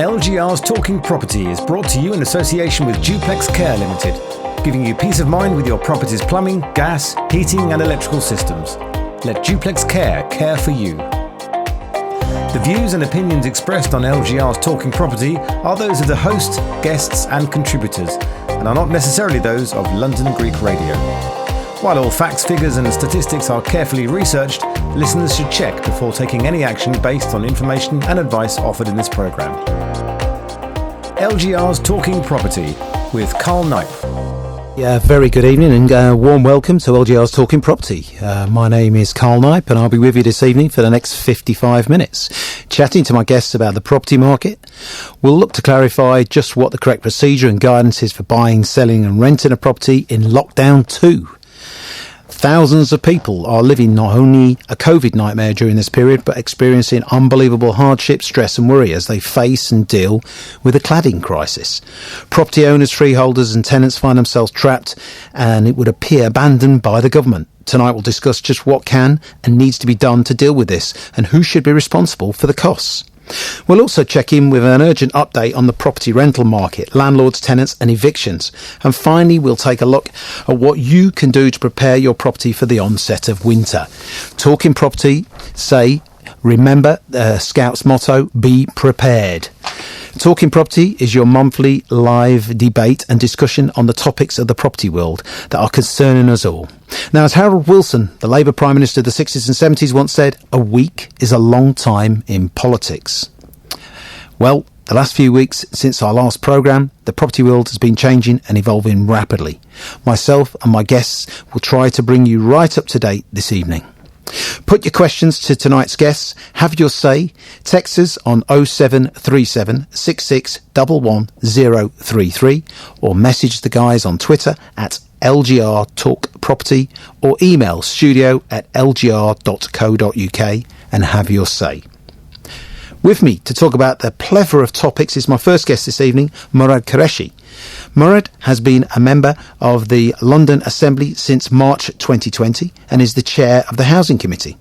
LGRs Talking Property is brought to you in association with Duplex Care Limited, giving you peace of mind with your property's plumbing, gas, heating and electrical systems. Let Duplex Care care for you. The views and opinions expressed on LGRs Talking Property are those of the host, guests and contributors, and are not necessarily those of London Greek Radio. While all facts, figures and statistics are carefully researched, listeners should check before taking any action based on information and advice offered in this programme. LGR's Talking Property with Carl Knipe. Yeah, very good evening and warm welcome to LGR's Talking Property. My name is Carl Knipe and I'll be with you this evening for the next 55 minutes, chatting to my guests about the property market. We'll look to clarify just what the correct procedure and guidance is for buying, selling and renting a property in lockdown 2. Thousands of people are living not only a COVID nightmare during this period, but experiencing unbelievable hardship, stress and worry as they face and deal with the cladding crisis. Property owners, freeholders and tenants find themselves trapped and it would appear abandoned by the government. Tonight we'll discuss just what can and needs to be done to deal with this and who should be responsible for the costs. We'll also check in with an urgent update on the property rental market, landlords, tenants and evictions. And finally, we'll take a look at what you can do to prepare your property for the onset of winter. Talking Property say, remember Scout's motto, be prepared. Talking Property is your monthly live debate and discussion on the topics of the property world that are concerning us all. Now, as Harold Wilson, the Labour Prime Minister of the 60s and 70s once said, a week is a long time in politics. Well, the last few weeks since our last programme, the property world has been changing and evolving rapidly. Myself and my guests will try to bring you right up to date this evening. Put your questions to tonight's guests, have your say, text us on 0737 66 11033 or message the guys on Twitter at LGR Talk Property or email studio@lgr.co.uk and have your say. With me to talk about the plethora of topics is my first guest this evening, Murad Qureshi. Murad has been a member of the London Assembly since March 2020 and is the chair of the Housing Committee.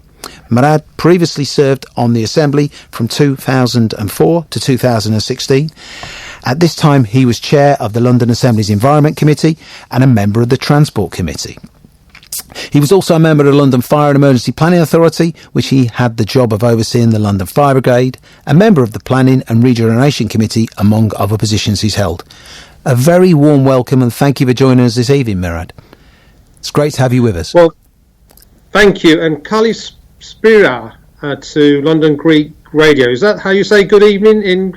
Murad previously served on the Assembly from 2004 to 2016. At this time, he was chair of the London Assembly's Environment Committee and a member of the Transport Committee. He was also a member of the London Fire and Emergency Planning Authority, which he had the job of overseeing the London Fire Brigade, a member of the Planning and Regeneration Committee, among other positions he's held. A very warm welcome and thank you for joining us this evening, Murad. It's great to have you with us. Well, thank you. And Kali Spira to London Greek Radio. Is that how you say good evening in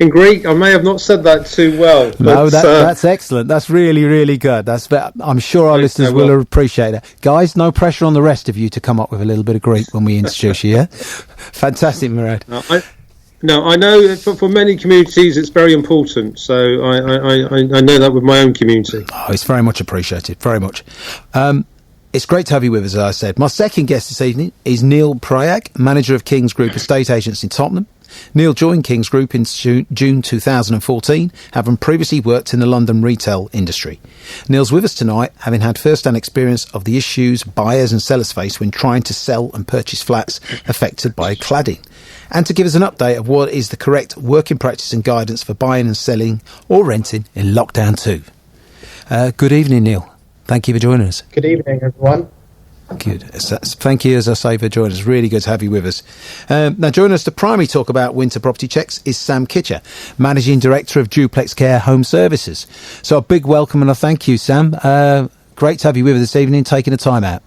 Greek? I may have not said that too well. No, that's excellent. That's really, really good. I'm sure our listeners will appreciate it. Guys, no pressure on the rest of you to come up with a little bit of Greek when we introduce you, yeah? Fantastic, Murad. No, I know for many communities it's very important. So I know that with my own community. Oh, it's very much appreciated, very much. It's great to have you with us, as I said. My second guest this evening is Neil Prayag, manager of King's Group Estate Agents in Tottenham. Neil joined King's Group in June 2014, having previously worked in the London retail industry. Neil's with us tonight, having had first-hand experience of the issues buyers and sellers face when trying to sell and purchase flats affected by cladding, and to give us an update of what is the correct working practice and guidance for buying and selling or renting in lockdown 2. Good evening, Neil. Thank you for joining us. Good evening, everyone. Good. Thank you, as I say, for joining us. Really good to have you with us. Now, joining us to primarily talk about winter property checks is Sam Kitcher, Managing Director of Duplex Care Home Services. So a big welcome and a thank you, Sam. Great to have you with us this evening, taking the time out.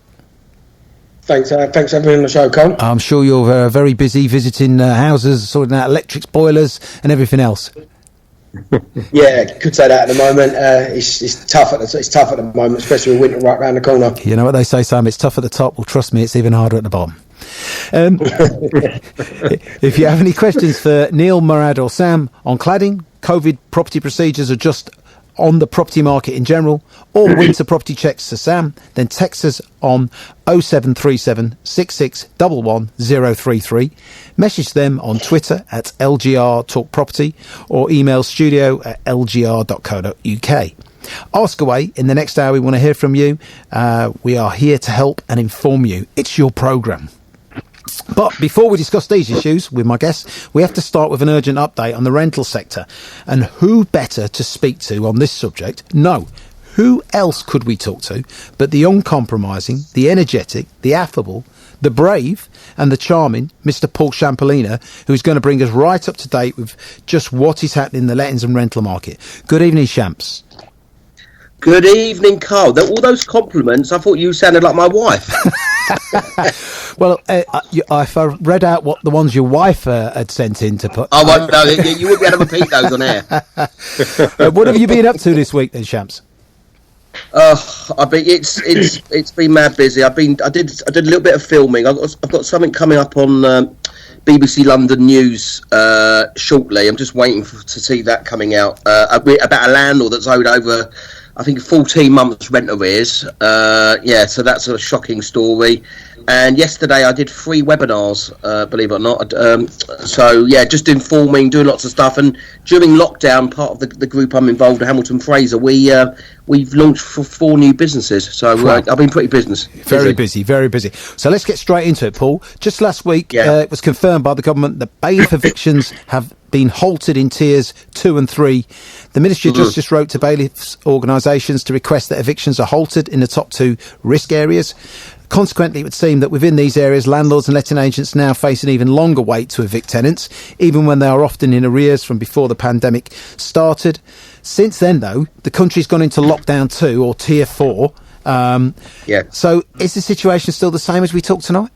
Thanks for having me on the show, Cole. I'm sure you're very busy visiting houses, sorting out electrics, boilers and everything else. Yeah, could say that at the moment. It's tough at the moment, especially with winter right around the corner. You know what they say, Sam? It's tough at the top. Well, trust me, it's even harder at the bottom. If you have any questions for Neil, Murad or Sam on cladding, COVID property procedures, or just on the property market in general, or winter property checks to Sam, then text us on 0737 66 11033, message them on Twitter at LGR Talk Property or email studio@lgr.co.uk. Ask away. In the next hour we want to hear from you. We are here to help and inform you. It's your programme. But before we discuss these issues with my guests, we have to start with an urgent update on the rental sector. And who better to speak to on this subject? No. Who else could we talk to but the uncompromising, the energetic, the affable, the brave and the charming Mr. Paul Champolina, who's going to bring us right up to date with just what is happening in the lettings and rental market. Good evening, Champs. Good evening, Carl. All those compliments, I thought you sounded like my wife. Well, if I read out what the ones your wife had sent in to put... Oh, well, no, you wouldn't be able to repeat those on air. What have you been up to this week then, Champs? It's been mad busy. I did a little bit of filming. I've got something coming up on BBC London News shortly. I'm just waiting to see that coming out about a landlord that's owed over, I think, 14 months rent arrears. So that's a shocking story. And yesterday I did 3 webinars, believe it or not. Just informing, doing lots of stuff. And during lockdown, part of the group I'm involved in, Hamilton Fraser, we've launched 4 new businesses. So I've been pretty busy. Very busy. So let's get straight into it, Paul. Just last week, it was confirmed by the government that bailiff evictions have been halted in tiers 2 and 3. The Ministry of Justice wrote to bailiffs' organisations to request that evictions are halted in the top 2 risk areas. Consequently, it would seem that within these areas, landlords and letting agents now face an even longer wait to evict tenants, even when they are often in arrears from before the pandemic started. Since then, though, the country's gone into lockdown 2 or tier 4. So is the situation still the same as we talk tonight?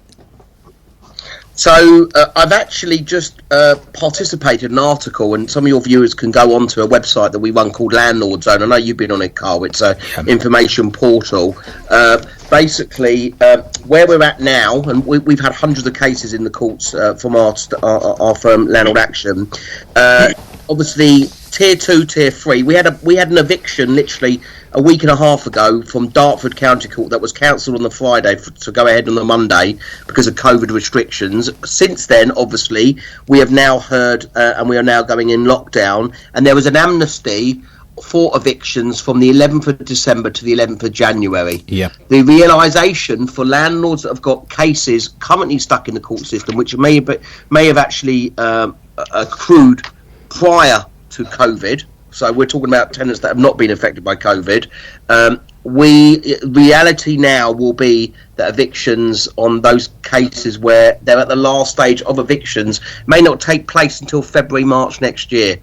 So I've actually just participated in an article, and some of your viewers can go onto a website that we run called Landlord Zone. I know you've been on it, Carl. It's an information portal. Basically, where we're at now, and we've had hundreds of cases in the courts from our firm, Landlord Action. Obviously, tier 2, tier 3. We had an eviction literally a week and a half ago from Dartford County Court that was cancelled on the Friday to go ahead on the Monday because of COVID restrictions. Since then, obviously, we have now heard and we are now going in lockdown, and there was an amnesty for evictions from the 11th of December to the 11th of January. Yeah. The realisation for landlords that have got cases currently stuck in the court system, which may have actually accrued prior to COVID, so we're talking about tenants that have not been affected by COVID. Reality now will be that evictions on those cases where they're at the last stage of evictions may not take place until February, March next year.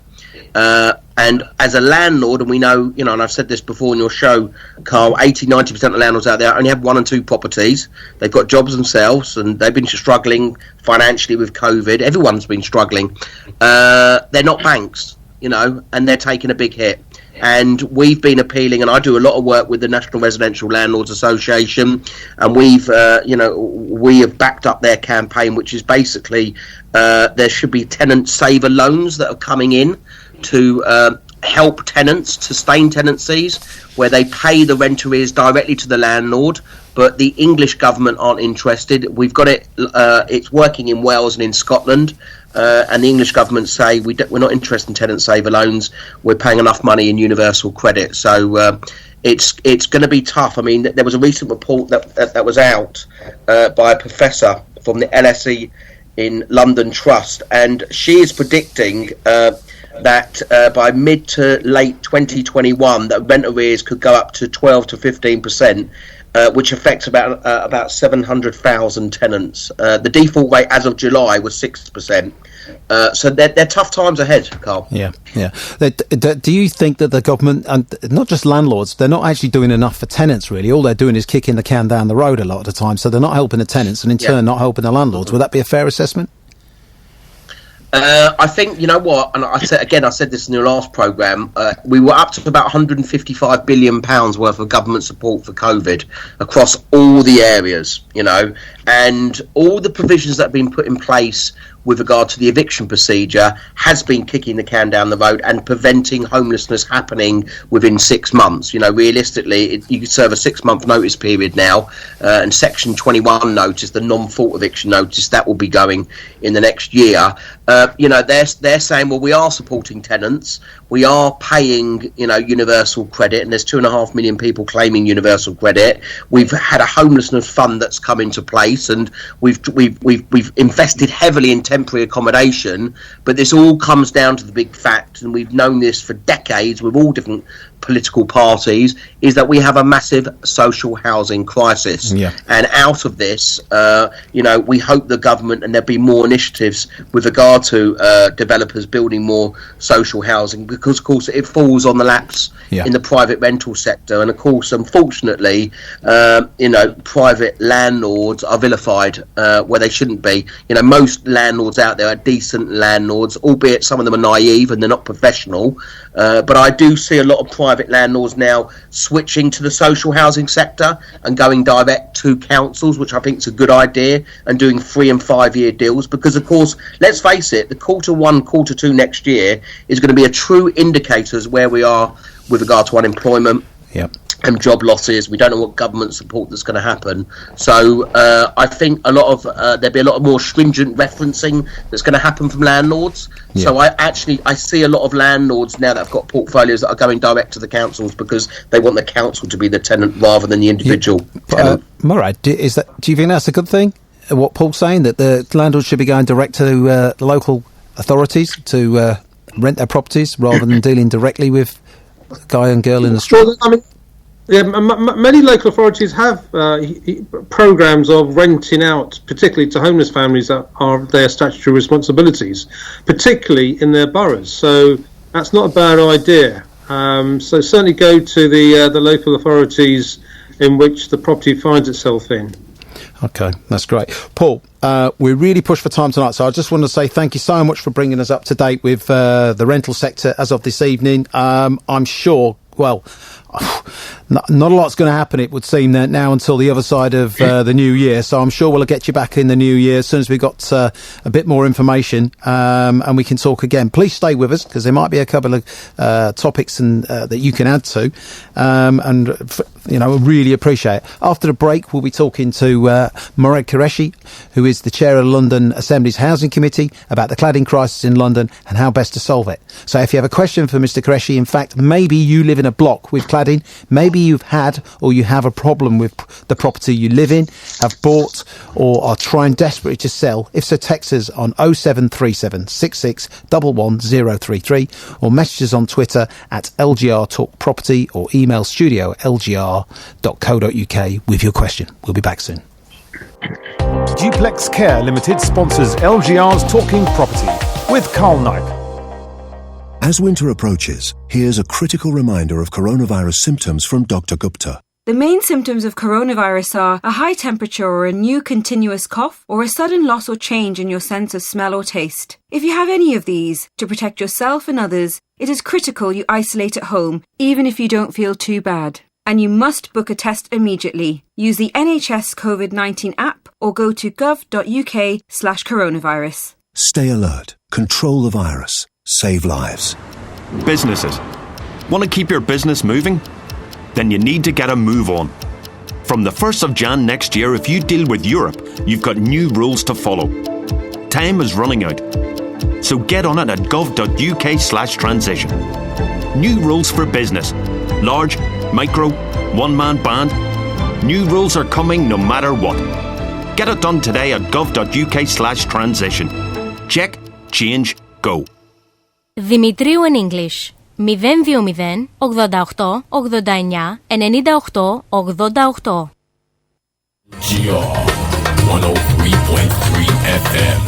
And as a landlord, and we know, and I've said this before in your show, Carl, 80-90% of landlords out there only have 1 and 2 properties. They've got jobs themselves, and they've been struggling financially with COVID. Everyone's been struggling. They're not banks, and they're taking a big hit. And we've been appealing, and I do a lot of work with the National Residential Landlords Association, and we have backed up their campaign, which is basically there should be tenant saver loans that are coming in to help tenants sustain tenancies, where they pay the rent arrears directly to the landlord, but the English government aren't interested. We've got it, it's working in Wales and in Scotland, and the English government say we're not interested in tenant saver loans, we're paying enough money in universal credit. So it's going to be tough. I mean, there was a recent report that was out by a professor from the LSE in London Trust, and she is predicting that by mid to late 2021 that rent arrears could go up to 12 to 15%, which affects about 700,000 tenants. The default rate as of July was 6%. So they're tough times ahead, Carl. Yeah. Do you think that the government, and not just landlords, they're not actually doing enough for tenants, really? All they're doing is kicking the can down the road a lot of the time, so they're not helping the tenants and in turn not helping the landlords. Would that be a fair assessment? I think, you know what, and I said this in the last programme, we were up to about £155 billion worth of government support for COVID across all the areas, and all the provisions that have been put in place with regard to the eviction procedure has been kicking the can down the road and preventing homelessness happening within 6 months. Realistically, you could serve a 6-month notice period now, and Section 21 notice, the non-fault eviction notice, that will be going in the next year. They're saying, well, we are supporting tenants, we are paying, universal credit, and there's 2.5 million people claiming universal credit. We've had a homelessness fund that's come into place, and we've invested heavily in temporary accommodation. But this all comes down to the big fact, and we've known this for decades with all different political parties, is that we have a massive social housing crisis. Yeah. And out of this, we hope the government, and there'll be more initiatives with regard to developers building more social housing, because of course it falls on the laps in the private rental sector. And of course, unfortunately, private landlords are vilified where they shouldn't be. Most landlords out there are decent landlords, albeit some of them are naive and they're not professional. But I do see a lot of private landlords now switching to the social housing sector and going direct to councils, which I think is a good idea, and doing 3 and 5 year deals, because of course, let's face it, the Q1, Q2 next year is going to be a true indicator as where we are with regard to unemployment. Yep. And job losses. We don't know what government support that's going to happen. So I think there'll be a lot of more stringent referencing that's going to happen from landlords. Yeah. So I see a lot of landlords now that have got portfolios that are going direct to the councils because they want the council to be the tenant rather than the individual tenant. Murray, do you think that's a good thing? What Paul's saying, that the landlords should be going direct to the local authorities to rent their properties rather than dealing directly with the guy and girl in the street? Well, many local authorities have programs of renting out, particularly to homeless families that are their statutory responsibilities, particularly in their boroughs. So that's not a bad idea. So certainly go to the local authorities in which the property finds itself in. Okay, that's great. Paul, we're really pushed for time tonight, so I just want to say thank you so much for bringing us up to date with the rental sector as of this evening. I'm sure, not a lot's going to happen, it would seem, now until the other side of the new year. So I'm sure we'll get you back in the new year as soon as we've got a bit more information, and we can talk again. Please stay with us, because there might be a couple of topics that you can add to, and we really appreciate it. After the break, we'll be talking to Murad Qureshi, who is the chair of London Assembly's Housing Committee, about the cladding crisis in London and how best to solve it. So if you have a question for Mr. Qureshi, in fact, maybe you live in a block with cladding, maybe you've had or you have a problem with the property you live in, have bought, or are trying desperately to sell, if so, text us on 0737 66 11033, or message us on Twitter at LGR Talk Property, or email studio@lgr.co.uk with your question. We'll be back soon. Duplex Care Limited sponsors LGR's Talking Property with Carl Knipe. As winter approaches, here's a critical reminder of coronavirus symptoms from Dr. Gupta. The main symptoms of coronavirus are a high temperature or a new continuous cough, or a sudden loss or change in your sense of smell or taste. If you have any of these, to protect yourself and others, it is critical you isolate at home, even if you don't feel too bad. And you must book a test immediately. Use the NHS COVID-19 app or go to gov.uk/coronavirus. Stay alert. Control the virus. Save lives. Businesses. Want to keep your business moving? Then you need to get a move on. From the 1st of Jan next year, if you deal with Europe, you've got new rules to follow. Time is running out. So get on it at gov.uk/transition. New rules for business. Large, micro, one-man band. New rules are coming no matter what. Get it done today at gov.uk/transition. Check, change, go. Δημητρίου in English 020 88 89 98 88. GR 103.3 FM.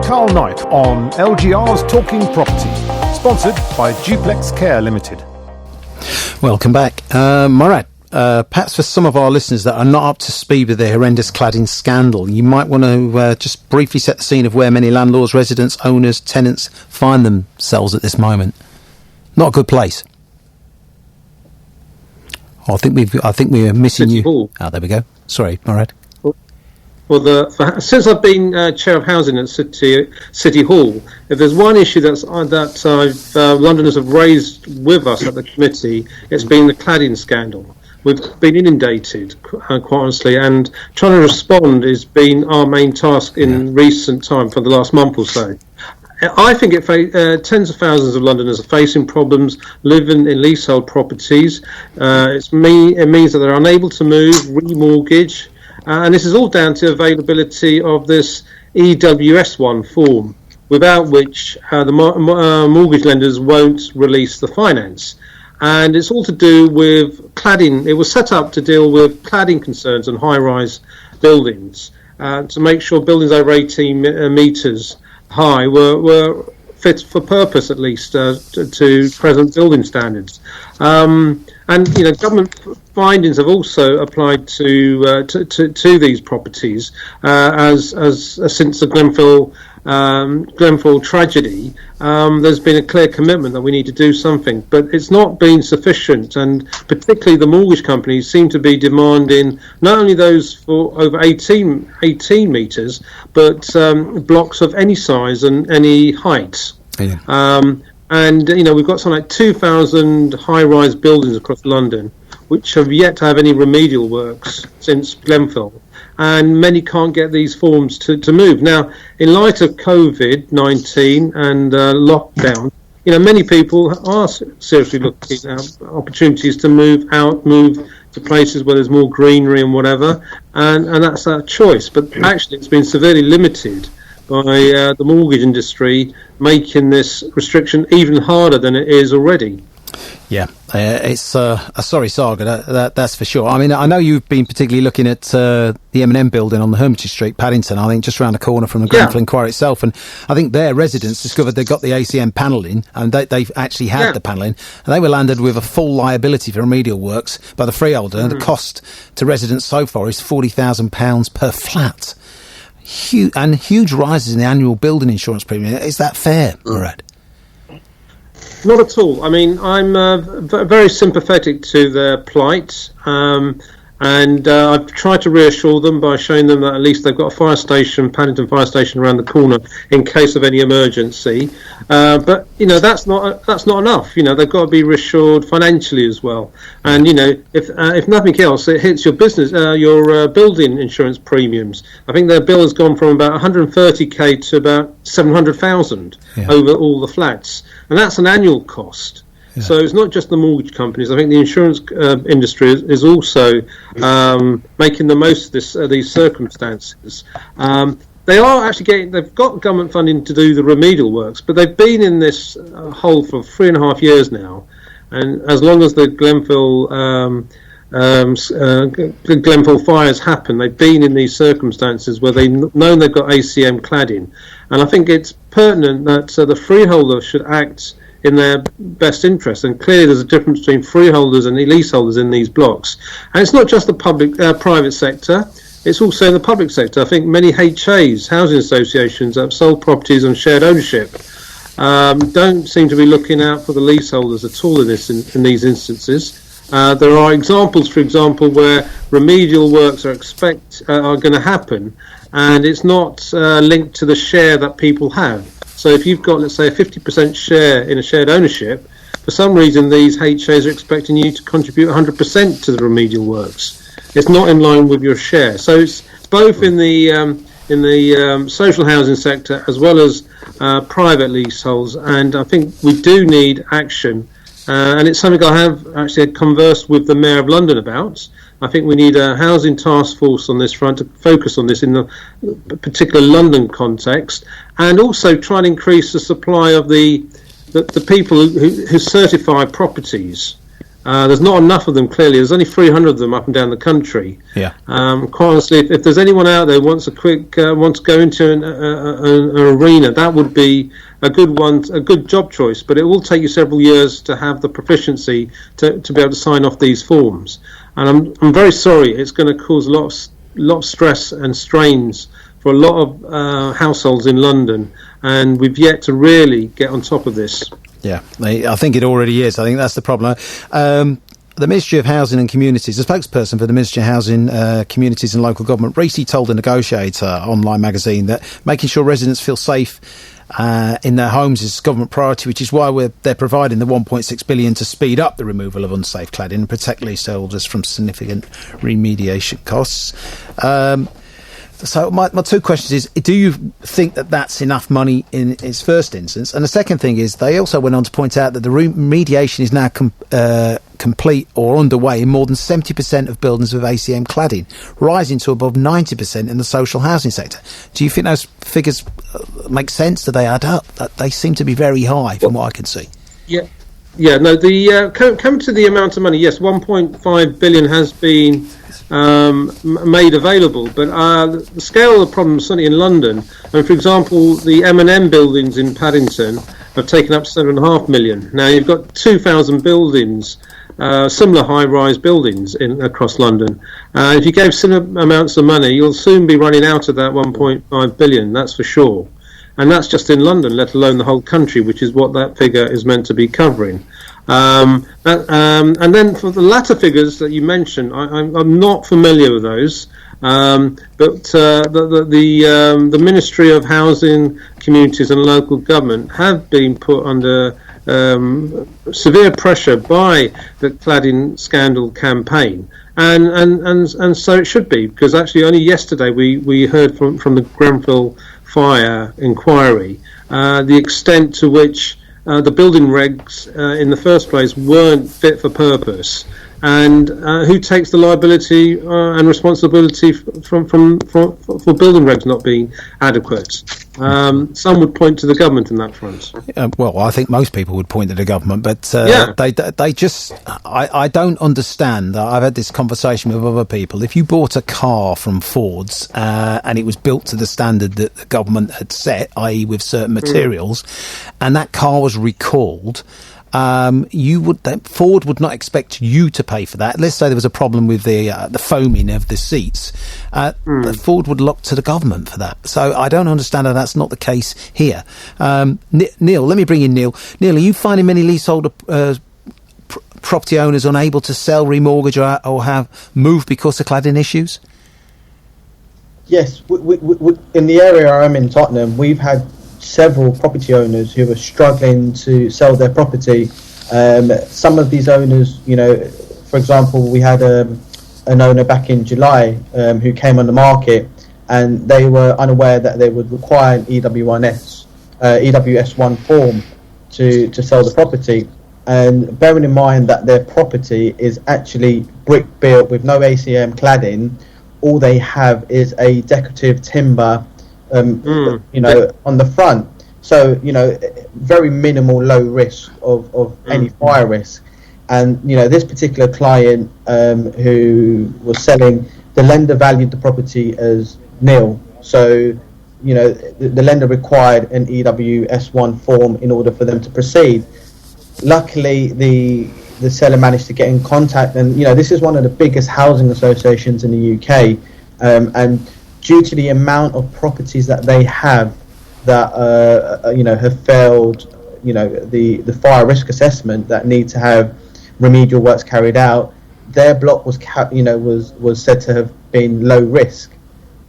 Carl Knipe on LGR's Talking Property, sponsored by Duplex Care Limited. Welcome back. Murad, perhaps for some of our listeners that are not up to speed with the horrendous cladding scandal, you might want to just briefly set the scene of where many landlords, residents, owners, tenants find themselves at this moment. Not a good place. I think we're missing you. Hall. Oh, there we go. Sorry, Murad. since I've been chair of housing at City Hall, if there's one issue that Londoners have raised with us at the committee, it's been the cladding scandal. We've been inundated, quite honestly, and trying to respond has been our main task in recent time for the last month or so. I think tens of thousands of Londoners are facing problems living in leasehold properties. It means that they're unable to move, remortgage, and this is all down to availability of this EWS1 form, without which the mortgage lenders won't release the finance. And it's all to do with cladding. It was set up to deal with cladding concerns on high-rise buildings, to make sure buildings over 18 metres high were fit for purpose, at least to present building standards. And government findings have also applied to these properties as since the Grenfell tragedy. There's been a clear commitment that we need to do something, but it's not been sufficient, and particularly the mortgage companies seem to be demanding not only those for over 18 metres, but blocks of any size and any height. Yeah. And we've got something like 2,000 high-rise buildings across London which have yet to have any remedial works since Grenfell, and many can't get these forms to move. Now, in light of COVID-19 and lockdown, many people are seriously looking at opportunities to move to places where there's more greenery and whatever, and that's a choice. But actually, it's been severely limited by the mortgage industry, making this restriction even harder than it is already. Yeah, it's a sorry saga, that's for sure. I mean, I know you've been particularly looking at the M&M building on the Hermitage Street, Paddington, I think just around the corner from the Grenfell Inquiry itself, and I think their residents discovered they got the ACM panelling, and they've actually had the panelling, and they were landed with a full liability for remedial works by the freeholder, and the cost to residents so far is £40,000 per flat. Huge rises in the annual building insurance premium. Is that fair, Murad? Not at all. I mean, I'm very sympathetic to their plight, and I've tried to reassure them by showing them that at least they've got a fire station, Paddington Fire Station, around the corner in case of any emergency. But that's not enough. They've got to be reassured financially as well. And if nothing else, it hits your business, your building insurance premiums. I think their bill has gone from about 130k to about 700,000 over all the flats, and that's an annual cost. Yeah. So it's not just the mortgage companies. I think the insurance industry is also making the most of these circumstances. They are actually they've got government funding to do the remedial works, but they've been in this hole for 3.5 years now. And as long as the Grenfell fires happen, they've been in these circumstances where they've known they've got ACM cladding. And I think it's pertinent that the freeholder should act in their best interest, and clearly there's a difference between freeholders and leaseholders in these blocks. And it's not just the private sector, it's also in the public sector. I think many HAs, housing associations that have sold properties on shared ownership, don't seem to be looking out for the leaseholders at all in these instances. There are examples, for example, where remedial works are going to happen, and it's not linked to the share that people have. So if you've got, let's say, a 50% share in a shared ownership, for some reason these HAs are expecting you to contribute 100% to the remedial works. It's not in line with your share. So it's both in the social housing sector as well as private leaseholds, and I think we do need action. And it's something I have actually conversed with the Mayor of London about. I think we need a housing task force on this front to focus on this in the particular London context, and also try and increase the supply of the people who certify properties. There's not enough of them, clearly. There's only 300 of them up and down the country. Yeah. Quite honestly, if there's anyone out there who wants to go into an arena, that would be a good job choice. But it will take you several years to have the proficiency to be able to sign off these forms. And I'm very sorry. It's going to cause a lot of stress and strains for a lot of households in London, and we've yet to really get on top of this. Yeah, I think it already is. I think that's the problem. the Ministry of Housing and Communities, the spokesperson for the Ministry of Housing, Communities and Local Government, recently told the Negotiator online magazine that making sure residents feel safe in their homes is a government priority, which is why they're providing the $1.6 billion to speed up the removal of unsafe cladding and protect leaseholders from significant remediation costs. So my two questions is, do you think that that's enough money in its first instance? And the second thing is, they also went on to point out that the remediation is now complete or underway in more than 70% of buildings with ACM cladding, rising to above 90% in the social housing sector. Do you think those figures make sense? Do they add up? They seem to be very high from what I can see. Yeah. No. Come to the amount of money. Yes, 1.5 billion has been made available, but the scale of the problem, certainly in London, and for example, the M&M buildings in Paddington have taken up 7.5 million. Now you've got 2,000 buildings, similar high-rise buildings across London. If you gave similar amounts of money, you'll soon be running out of that 1.5 billion. That's for sure. And that's just in London, let alone the whole country, which is what that figure is meant to be covering. And then for the latter figures that you mentioned, I'm not familiar with those. But the Ministry of Housing, Communities and Local Government have been put under severe pressure by the cladding scandal campaign. And so it should be, because actually only yesterday we heard from the Grenfell fire inquiry the extent to which the building regs in the first place weren't fit for purpose, and who takes the liability and responsibility for building regs not being adequate. Some would point to the government in that front. Well, I think most people would point to the government, but they just, I don't understand. I've had this conversation with other people. If you bought a car from Ford's and it was built to the standard that the government had set, i.e. with certain materials, and that car was recalled, Ford would not expect you to pay for that. Let's say there was a problem with the foaming of the seats. Ford would look to the government for that. So I don't understand how that's not the case here. Neil, let me bring in Neil. Neil, are you finding many leaseholder property owners unable to sell, remortgage, or have moved because of cladding issues? Yes, we, in the area I'm in, Tottenham, we've had several property owners who are struggling to sell their property. Some of these owners, for example, we had an owner back in July who came on the market, and they were unaware that they would require an EWS1 form to sell the property. And bearing in mind that their property is actually brick built with no ACM cladding, all they have is a decorative timber on the front, so very minimal low risk of any fire risk. And this particular client who was selling, the lender valued the property as nil, so the lender required an EWS1 form in order for them to proceed. Luckily the seller managed to get in contact, and this is one of the biggest housing associations in the UK, and due to the amount of properties that they have that have failed, the fire risk assessment that need to have remedial works carried out, their block was said to have been low risk,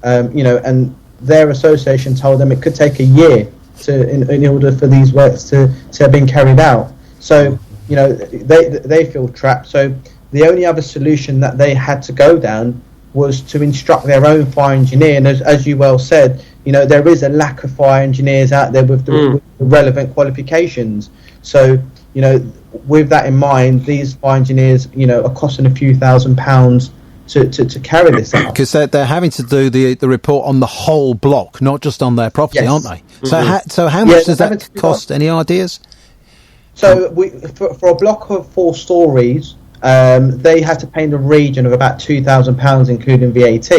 and their association told them it could take a year in order for these works to have been carried out. So they feel trapped. So the only other solution that they had to go down was to instruct their own fire engineer, and as you well said, there is a lack of fire engineers out there with the relevant qualifications. So with that in mind, these fire engineers are costing a few £1,000s to carry this out, because they're having to do the report on the whole block, not just on their property. Yes. Aren't they? So how much does that cost? Any ideas? So for a block of 4 stories, they had to pay in the region of about £2,000, including VAT.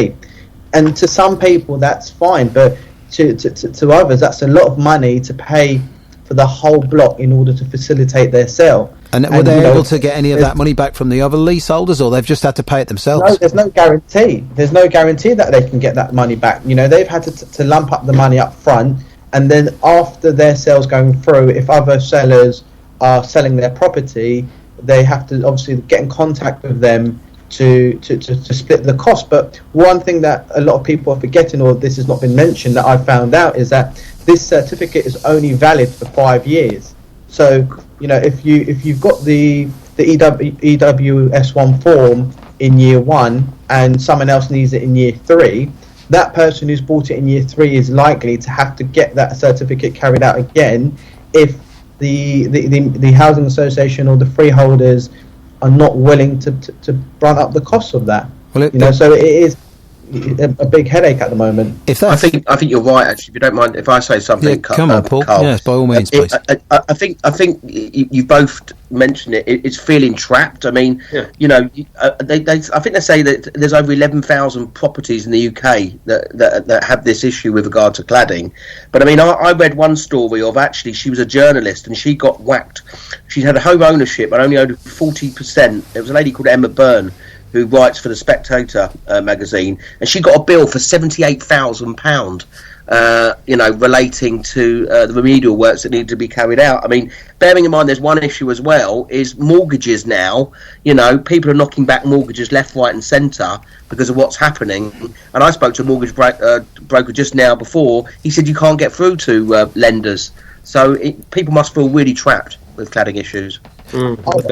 And to some people that's fine, but to others that's a lot of money to pay for the whole block in order to facilitate their sale. And were they able to get any of that money back from the other leaseholders, or they've just had to pay it themselves? No, there's no guarantee. There's no guarantee that they can get that money back. They've had to lump up the money up front, and then after their sales going through, if other sellers are selling their property, they have to obviously get in contact with them to split the cost. But one thing that a lot of people are forgetting, or this has not been mentioned, that I found out, is that this certificate is only valid for 5 years. So, if you've got the EWS1 form in year 1 and someone else needs it in year 3, that person who's bought it in year 3 is likely to have to get that certificate carried out again if the housing association or the freeholders are not willing to run up the cost of that. Well, so it is a big headache at the moment. I think you're right. Actually, if you don't mind, if I say something, yeah, come on, Paul. Carl, yes, by all means, please. I think you both mentioned it. It's feeling trapped. I mean, I think they say that there's over 11,000 properties in the UK that have this issue with regard to cladding. But I mean, I read one story of, actually, she was a journalist and she got whacked. She had a home ownership and only owed 40%. There was a lady called Emma Byrne who writes for the Spectator magazine, and she got a bill for £78,000, relating to the remedial works that needed to be carried out. I mean, bearing in mind there's one issue as well, is mortgages now. People are knocking back mortgages left, right and centre because of what's happening. And I spoke to a mortgage broker just now before. He said you can't get through to lenders. So people must feel really trapped with cladding issues.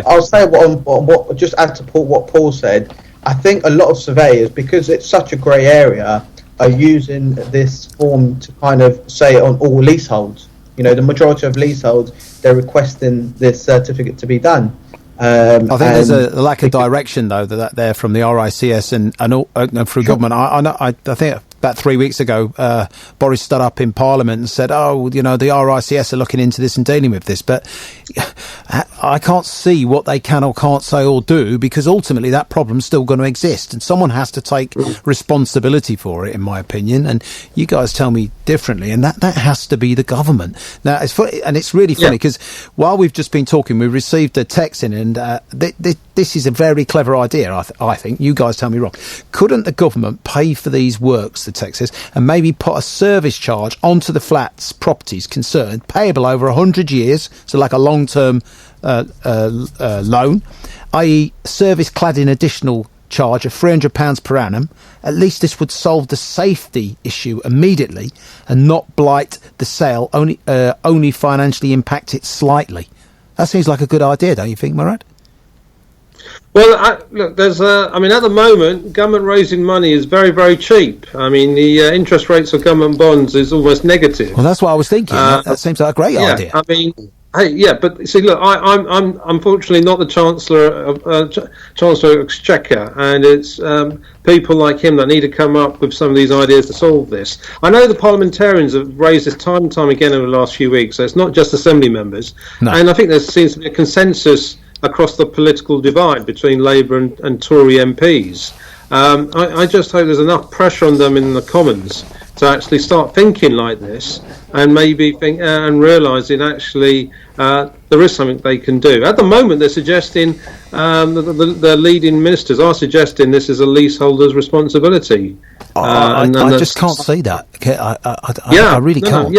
I'll say what just add to what Paul said. I think a lot of surveyors, because it's such a grey area, are using this form to kind of say on all leaseholds. The majority of leaseholds, they're requesting this certificate to be done. I think there's a lack of direction, though, that there from the RICS and through government. I think about 3 weeks ago, Boris stood up in Parliament and said, the RICS are looking into this and dealing with this. But I can't see what they can or can't say or do, because ultimately that problem's still going to exist and someone has to take responsibility for it, in my opinion. And you guys tell me differently, and that has to be the government. Now, it's funny, and it's really funny because while we've just been talking, we received a text in, and this is a very clever idea, I think. You guys tell me wrong. Couldn't the government pay for these works, the text says, and maybe put a service charge onto the flats properties concerned, payable over 100 years, so like a long-term loan, i.e. service cladding additional charge of £300 per annum? At least this would solve the safety issue immediately and not blight the sale, only financially impact it slightly. That seems like a good idea, don't you think, Murad? Well, look, there's at the moment, government raising money is very, very cheap. I mean, the interest rates of government bonds is almost negative. Well, that's what I was thinking. That seems like a great idea. I mean, but see, look, I'm unfortunately not the Chancellor of Exchequer, and it's people like him that need to come up with some of these ideas to solve this. I know the parliamentarians have raised this time and time again over the last few weeks, so it's not just Assembly members. No. And I think there seems to be a consensus across the political divide between Labour and Tory MPs. I just hope there's enough pressure on them in the Commons to actually start thinking like this, and maybe realising actually there is something they can do. At the moment, they're suggesting the leading ministers are suggesting this is a leaseholder's responsibility. I just can't see that. I really can't.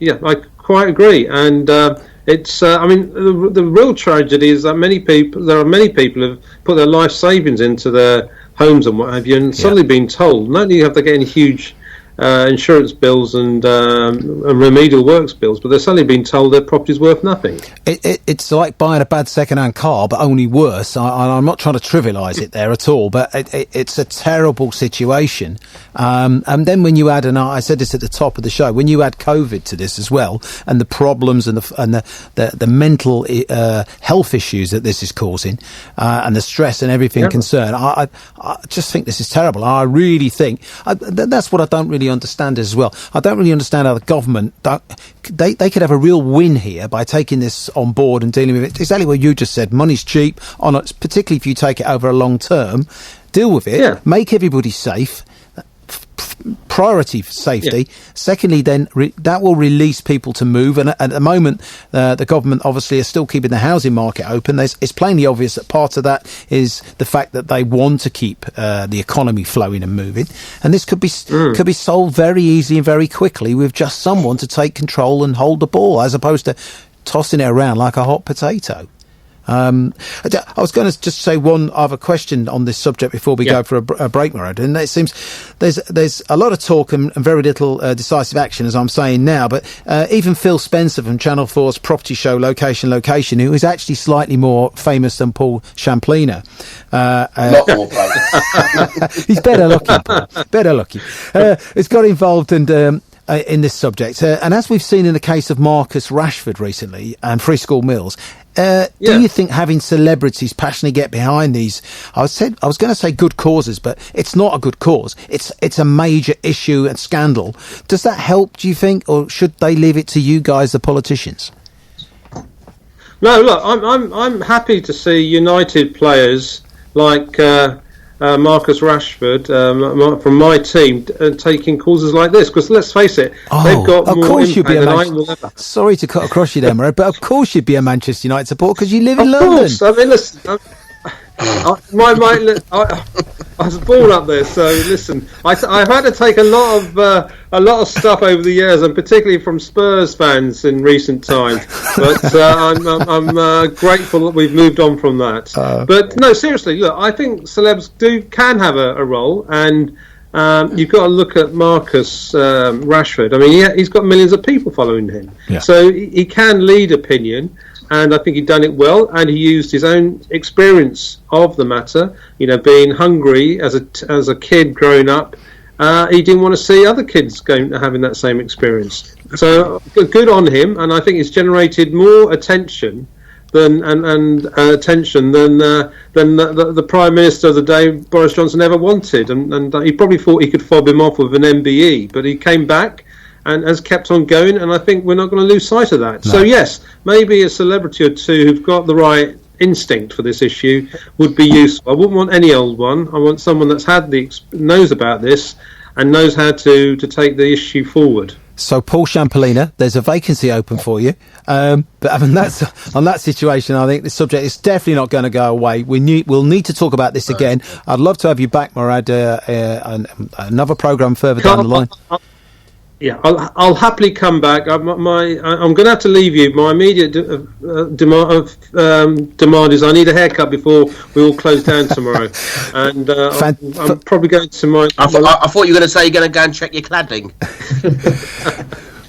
I quite agree, and. It's. The real tragedy is that there are many people who have put their life savings into their homes and what have you, and suddenly been told not only have they getting huge insurance bills and remedial works bills, but they're suddenly being told their property's worth nothing. It's like buying a bad second-hand car, but only worse. I'm not trying to trivialise it there at all, but it's a terrible situation. And then when you add, and I said this at the top of the show, when you add COVID to this as well, and the problems and the mental health issues that this is causing, and the stress and everything concerned, I just think this is terrible. I really think that's what I don't really understand as well. I don't really understand how the government they could have a real win here by taking this on board and dealing with it. Exactly what you just said. Money's cheap, particularly if you take it over a long term. Deal with it. Make everybody safe. Priority for safety. Secondly, then that will release people to move, and at the moment the government obviously is still keeping the housing market open. It's plainly obvious that part of that is the fact that they want to keep the economy flowing and moving, and this could be solved very easily and very quickly with just someone to take control and hold the ball, as opposed to tossing it around like a hot potato. I was going to just say one other question on this subject before we go for a break, Murad. And it seems there's a lot of talk and very little decisive action, as I'm saying now. But even Phil Spencer from Channel 4's property show Location, who is actually slightly more famous than Paul Champlina. Not more famous. He's better looking. It's got involved in this subject. And as we've seen in the case of Marcus Rashford recently and Free School Mills, do you think having celebrities passionately get behind these, I was going to say good causes, but it's not a good cause. It's a major issue and scandal. Does that help, do you think, or should they leave it to you guys, the politicians? No, look, I'm happy to see United players like Marcus Rashford from my team taking causes like this, because let's face it, they've got more impact than I will ever. Sorry to cut across you there, Murray, but of course you'd be a Manchester United supporter because you live in London. Of course, I mean, listen, I was born up there, so listen, I've had to take a lot of stuff over the years, and particularly from Spurs fans in recent times. But I'm grateful that we've moved on from that. But no, seriously, look, I think celebs can have a role, and you've got to look at Marcus Rashford. I mean, he's got millions of people following him, so he can lead opinion. And I think he'd done it well, and he used his own experience of the matter. You know, being hungry as a kid growing up, he didn't want to see other kids having that same experience. So good on him, and I think it's generated more attention than the Prime Minister of the day, Boris Johnson, ever wanted. And he probably thought he could fob him off with an MBE, but he came back and has kept on going, and I think we're not going to lose sight of that. No. So yes, maybe a celebrity or two who've got the right instinct for this issue would be useful. I wouldn't want any old one. I want someone that's knows about this and knows how to take the issue forward. So, Paul Champlina, there's a vacancy open for you. But I mean, on that situation, I think the subject is definitely not going to go away. We'll need to talk about this again. I'd love to have you back, Murad, another programme further down the line. Yeah, I'll happily come back. I'm going to have to leave you. My immediate demand is I need a haircut before we all close down tomorrow. And I'm probably going to my... I thought you were going to say you're going to go and check your cladding.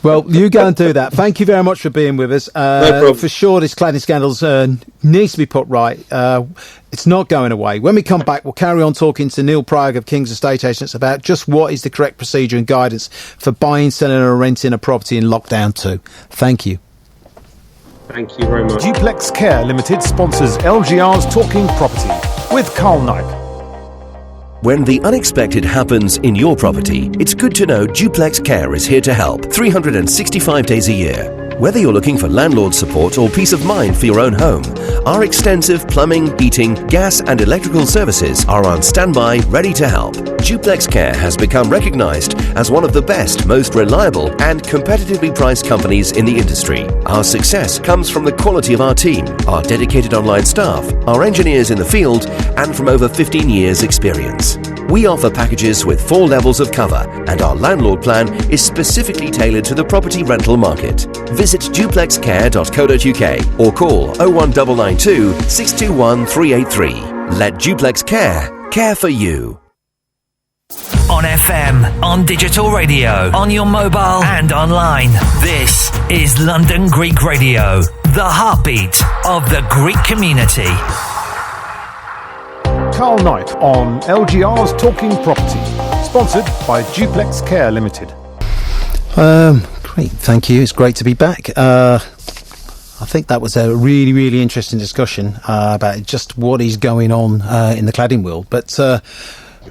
Well, you go and do that. Thank you very much for being with us. No problem. For sure, this cladding scandal needs to be put right. It's not going away. When we come back, we'll carry on talking to Neil Pryor of King's Estate Agents about just what is the correct procedure and guidance for buying, selling or renting a property in lockdown 2. Thank you. Thank you very much. Duplex Care Limited sponsors LGRs Talking Property with Carl Knipe. When the unexpected happens in your property, it's good to know Duplex Care is here to help 365 days a year. Whether you're looking for landlord support or peace of mind for your own home, our extensive plumbing, heating, gas and electrical services are on standby, ready to help. Duplex Care has become recognised as one of the best, most reliable and competitively priced companies in the industry. Our success comes from the quality of our team, our dedicated online staff, our engineers in the field and from over 15 years experience. We offer packages with 4 levels of cover, and our landlord plan is specifically tailored to the property rental market. Visit duplexcare.co.uk or call 01992 621 383. Let Duplex care for you. On FM, on digital radio, on your mobile and online. This is London Greek Radio, the heartbeat of the Greek community. Carl Knight on LGRs Talking Property, sponsored by Duplex Care Limited. Great, thank you. It's great to be back. I think that was a really, really interesting discussion about just what is going on in the cladding world. But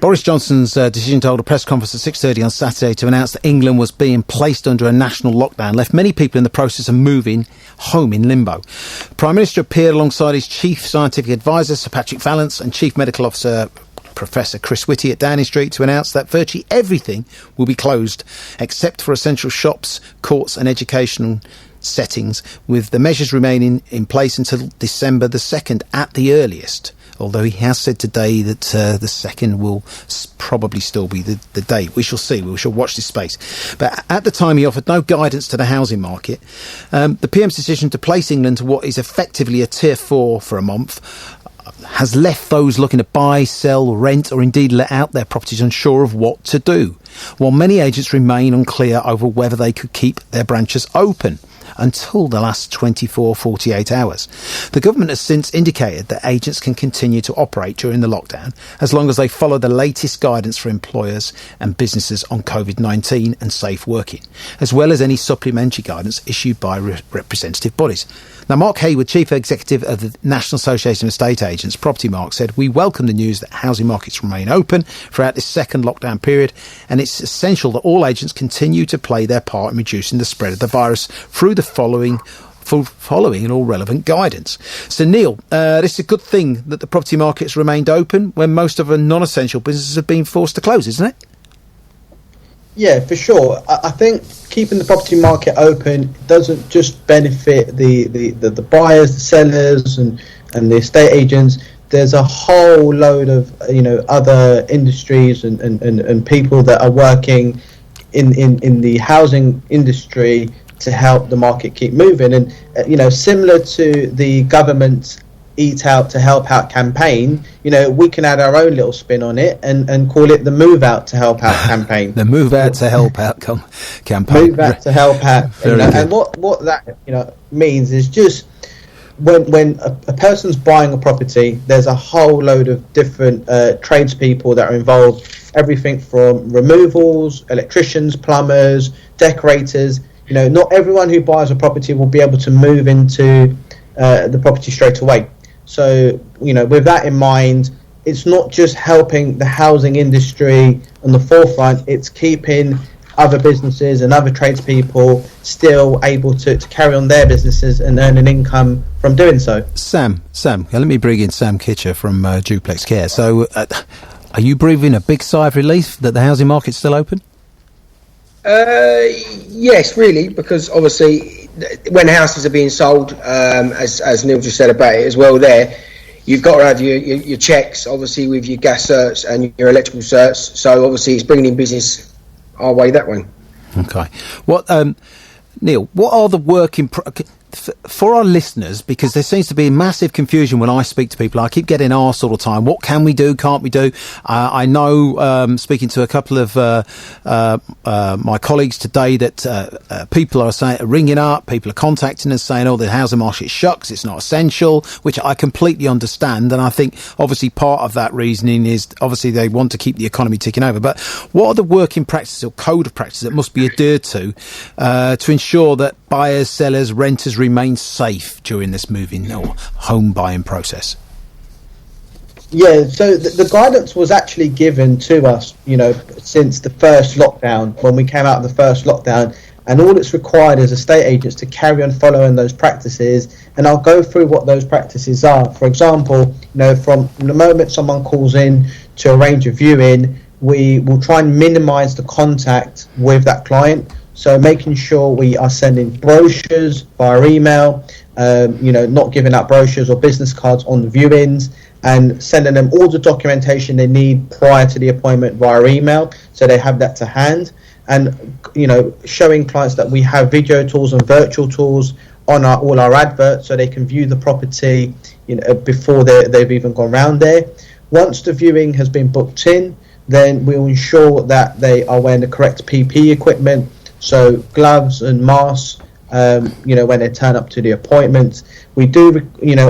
Boris Johnson's decision to hold a press conference at 6:30 on Saturday to announce that England was being placed under a national lockdown left many people in the process of moving home in limbo. The Prime Minister appeared alongside his Chief Scientific Advisor, Sir Patrick Vallance, and Chief Medical Officer, Professor Chris Whitty, at Downing Street to announce that virtually everything will be closed except for essential shops, courts and educational settings, with the measures remaining in place until December the 2nd at the earliest. although he has said today that the 2nd will probably still be the date. We shall see. We shall watch this space. But at the time, he offered no guidance to the housing market. The PM's decision to place England to what is effectively a Tier 4 for a month has left those looking to buy, sell, rent, or indeed let out their properties unsure of what to do, while many agents remain unclear over whether they could keep their branches open until the last 48 hours. The government has since indicated that agents can continue to operate during the lockdown as long as they follow the latest guidance for employers and businesses on COVID-19 and safe working, as well as any supplementary guidance issued by representative bodies. Now, Mark Hayward, Chief Executive of the National Association of Estate Agents, Property Mark, said, "We welcome the news that housing markets remain open throughout this second lockdown period, and it's essential that all agents continue to play their part in reducing the spread of the virus through the following and all relevant guidance." So, Neil, this is a good thing that the property markets remained open when most of the non-essential businesses have been forced to close, isn't it? Yeah, for sure. I think keeping the property market open doesn't just benefit the buyers, the sellers, and the estate agents. There's a whole load of other industries and people that are working in the housing industry to help the market keep moving. And similar to the government's Eat Out to Help Out campaign, we can add our own little spin on it and call it the Move Out to Help Out campaign. The Move Out to Help Out campaign. Move Out to Help Out. And what that means is just when a person's buying a property, there's a whole load of different tradespeople that are involved. Everything from removals, electricians, plumbers, decorators. Not everyone who buys a property will be able to move into the property straight away. So, with that in mind, it's not just helping the housing industry on the forefront, it's keeping other businesses and other tradespeople still able to carry on their businesses and earn an income from doing so. Sam, let me bring in Sam Kitcher from Duplex Care. So, are you breathing a big sigh of relief that the housing market's still open? Yes, really, because obviously when houses are being sold, as Neil just said about it as well there, you've got to have your checks, obviously, with your gas certs and your electrical certs. So obviously it's bringing in business our way that way. Okay. What, Neil, what are the working... for our listeners, because there seems to be massive confusion when I speak to people. I keep getting asked all the time, what can we do, can't we do? I know, speaking to a couple of my colleagues today, that people are ringing up, people are contacting us saying, the housing market shucks, it's not essential, which I completely understand. And I think obviously part of that reasoning is obviously they want to keep the economy ticking over. But what are the working practices or code of practice that must be adhered to ensure that buyers, sellers, renters remain safe during this moving or home buying process? Yeah, so the guidance was actually given to us, since the first lockdown, when we came out of the first lockdown, and all it's required is estate agents to carry on following those practices. And I'll go through what those practices are. For example, from the moment someone calls in to arrange a viewing, we will try and minimize the contact with that client. So making sure we are sending brochures via email, not giving out brochures or business cards on the viewings, and sending them all the documentation they need prior to the appointment via email, so they have that to hand. And showing clients that we have video tools and virtual tools on all our adverts, so they can view the property before they've even gone round there. Once the viewing has been booked in, then we'll ensure that they are wearing the correct PPE equipment. So gloves and masks, when they turn up to the appointment. We do,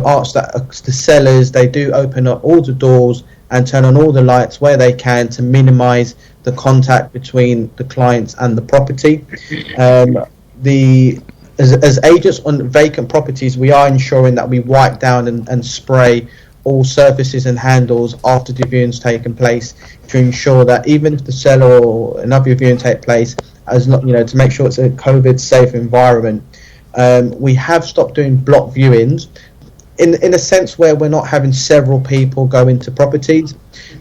ask that the sellers, they do open up all the doors and turn on all the lights where they can to minimise the contact between the clients and the property. As agents on vacant properties, we are ensuring that we wipe down and spray all surfaces and handles after the viewing's taken place, to ensure that even if the seller or another viewing take place, as not, to make sure it's a COVID safe environment. We have stopped doing block viewings in a sense where we're not having several people go into properties.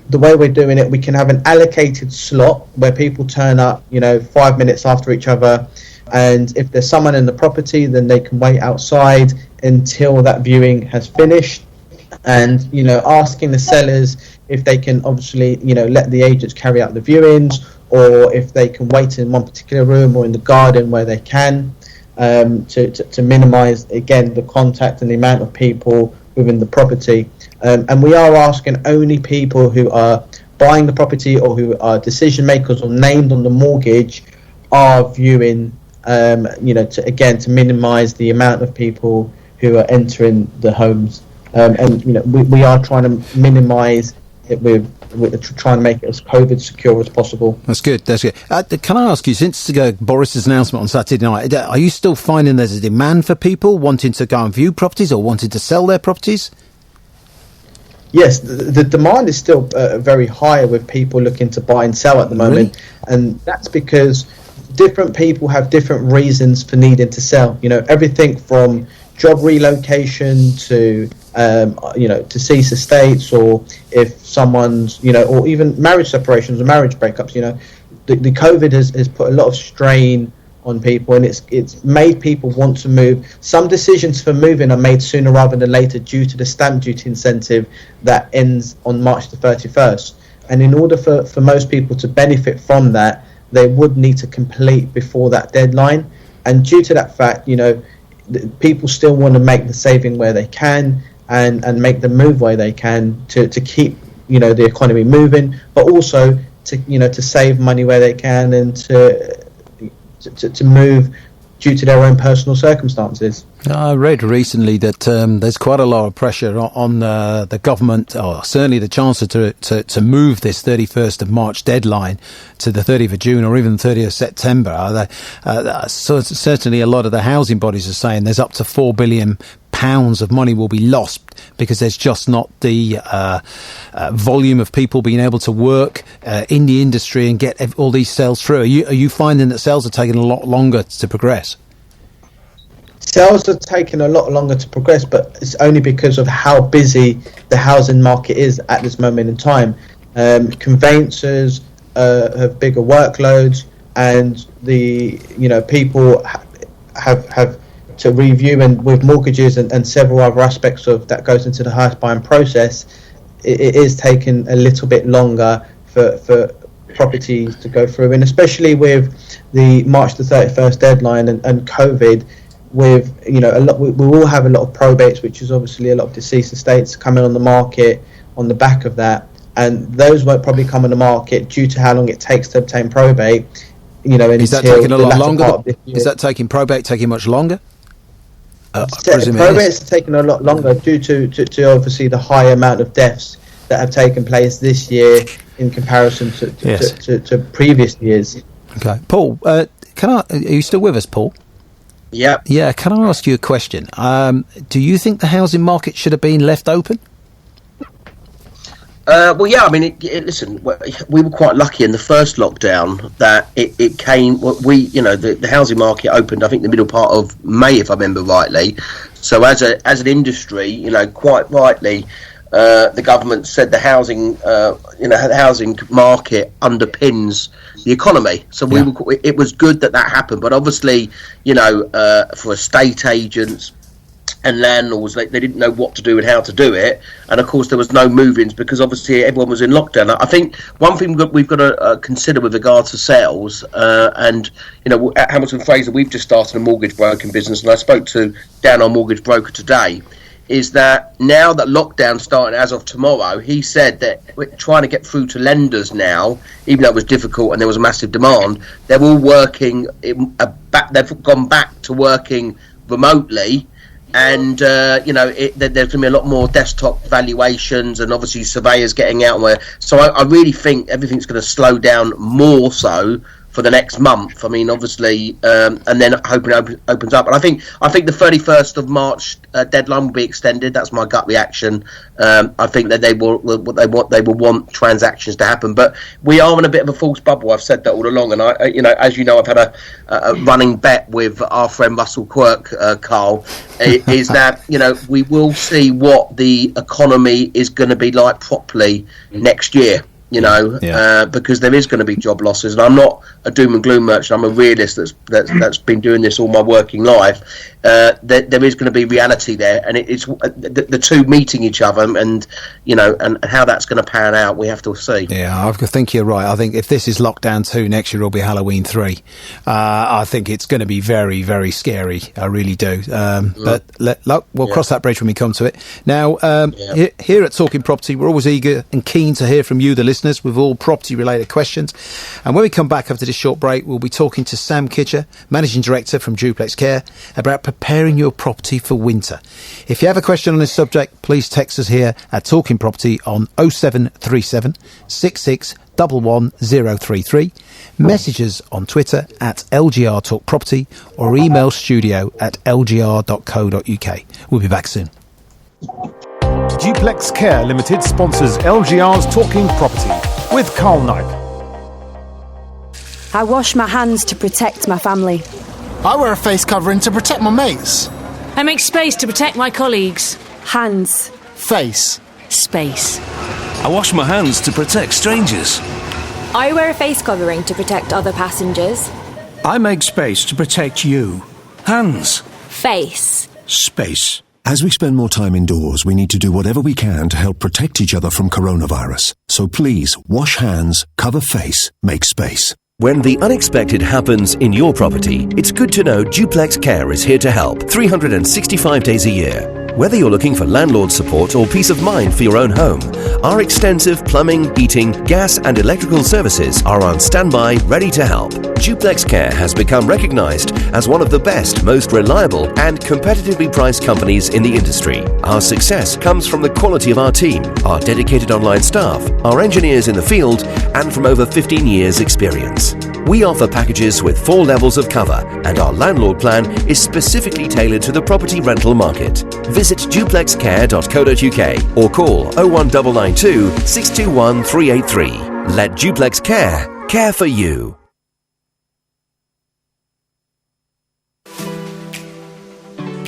The way we're doing it, we can have an allocated slot where people turn up 5 minutes after each other, and if there's someone in the property, then they can wait outside until that viewing has finished. and asking the sellers if they can obviously let the agents carry out the viewings, or if they can wait in one particular room or in the garden where they can, to minimise again the contact and the amount of people within the property. And we are asking only people who are buying the property or who are decision makers or named on the mortgage are viewing, to minimise the amount of people who are entering the homes. We are trying to minimise it with trying to make it as COVID secure as possible. That's good. Can I ask you, since Boris's announcement on Saturday night, are you still finding there's a demand for people wanting to go and view properties or wanting to sell their properties? Yes, the demand is still very high with people looking to buy and sell at the moment. Really? And that's because different people have different reasons for needing to sell. Everything from job relocation to to cease estates, or if someone's or even marriage separations or marriage breakups. The COVID has put a lot of strain on people, and it's made people want to move. Some decisions for moving are made sooner rather than later due to the stamp duty incentive that ends on March the 31st. And in order for most people to benefit from that, they would need to complete before that deadline. And due to that fact, people still want to make the saving where they can and make the move where they can to keep the economy moving, but also to save money where they can and to move due to their own personal circumstances. I read recently that there's quite a lot of pressure on the government, or certainly the Chancellor, to move this 31st of March deadline to the 30th of June or even 30th of September. So certainly a lot of the housing bodies are saying there's up to £4 billion of money will be lost because there's just not the volume of people being able to work in the industry and get all these sales through. Are you finding that sales are taking a lot longer to progress? Sales are taking a lot longer to progress, but it's only because of how busy the housing market is at this moment in time. Conveyancers have bigger workloads, and the people have to review, and with mortgages and several other aspects of that goes into the house buying process, it is taking a little bit longer for properties to go through, and especially with the March the 31st deadline and COVID. With a lot, we will have a lot of probates, which is obviously a lot of deceased estates coming on the market on the back of that, and those won't probably come on the market due to how long it takes to obtain probate. Is that taking a lot longer? Is that taking probate taking much longer? Probates are taking a lot longer due to obviously the high amount of deaths that have taken place this year in comparison to previous years. Okay, Paul, are you still with us, Paul? Yeah. Yeah, can I ask you a question? Do you think the housing market should have been left open? Well, yeah, I mean, listen, we were quite lucky in the first lockdown that it came, the housing market opened, I think, the middle part of May, if I remember rightly. So as an industry, quite rightly, the government said the housing market underpins the economy. So it was good that happened. But obviously, for estate agents and landlords, they didn't know what to do and how to do it. And of course, there was no move-ins because obviously everyone was in lockdown. I think one thing we've got to consider with regard to sales, and Hamilton Fraser, we've just started a mortgage broking business, and I spoke to Dan, our mortgage broker, today. Is that now that lockdown's starting as of tomorrow, he said that we're trying to get through to lenders now, even though it was difficult and there was a massive demand, they're all working, they've gone back to working remotely, and there's going to be a lot more desktop valuations and obviously surveyors getting out. So I really think everything's going to slow down more so for the next month. I mean, obviously, and then hoping it opens up. And I think the 31st of March deadline will be extended. That's my gut reaction. I think that they will want transactions to happen. But we are in a bit of a false bubble. I've said that all along. And as you know, I've had a running bet with our friend Russell Quirk, Carl, is that we will see what the economy is going to be like properly next year. because there is going to be job losses. And I'm not a doom and gloom merchant. I'm a realist that's been doing this all my working life. There is going to be reality there, and it's the two meeting each other, and how that's going to pan out, we have to see. Yeah, I think you're right. I think if this is lockdown 2, next year it'll be Halloween 3. I think it's going to be very, very scary. I really do. But we'll cross that bridge when we come to it. Now, here at Talking Property, we're always eager and keen to hear from you, the listeners, with all property-related questions. And when we come back after this short break, we'll be talking to Sam Kitcher, Managing Director from Duplex Care, about preparing your property for winter. If you have a question on this subject, please text us here at Talking Property on 0737 66 11033. Message us on Twitter at LGR Talk Property or email studio at lgr.co.uk. We'll be back soon. Duplex Care Limited sponsors LGR's Talking Property with Carl Knipe. I wash my hands to protect my family. I wear a face covering to protect my mates. I make space to protect my colleagues. Hands. Face. Space. I wash my hands to protect strangers. I wear a face covering to protect other passengers. I make space to protect you. Hands. Face. Space. As we spend more time indoors, we need to do whatever we can to help protect each other from coronavirus. So please, wash hands, cover face, make space. When the unexpected happens in your property, it's good to know Duplex Care is here to help 365 days a year. Whether you're looking for landlord support or peace of mind for your own home, our extensive plumbing, heating, gas and electrical services are on standby, ready to help. Duplex Care has become recognised as one of the best, most reliable and competitively priced companies in the industry. Our success comes from the quality of our team, our dedicated online staff, our engineers in the field, and from over 15 years' experience. We offer packages with 4 levels of cover, and our landlord plan is specifically tailored to the property rental market. Visit duplexcare.co.uk or call 01992 621 383. Let Duplex care for you.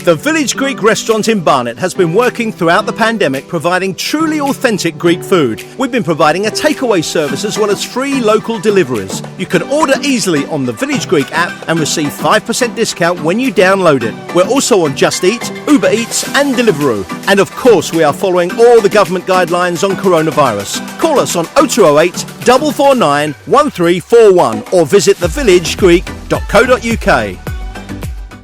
The Village Greek restaurant in Barnet has been working throughout the pandemic providing truly authentic Greek food. We've been providing a takeaway service as well as free local deliveries. You can order easily on the Village Greek app and receive 5% discount when you download it. We're also on Just Eat, Uber Eats and Deliveroo. And of course we are following all the government guidelines on coronavirus. Call us on 0208 449 1341 or visit thevillagegreek.co.uk.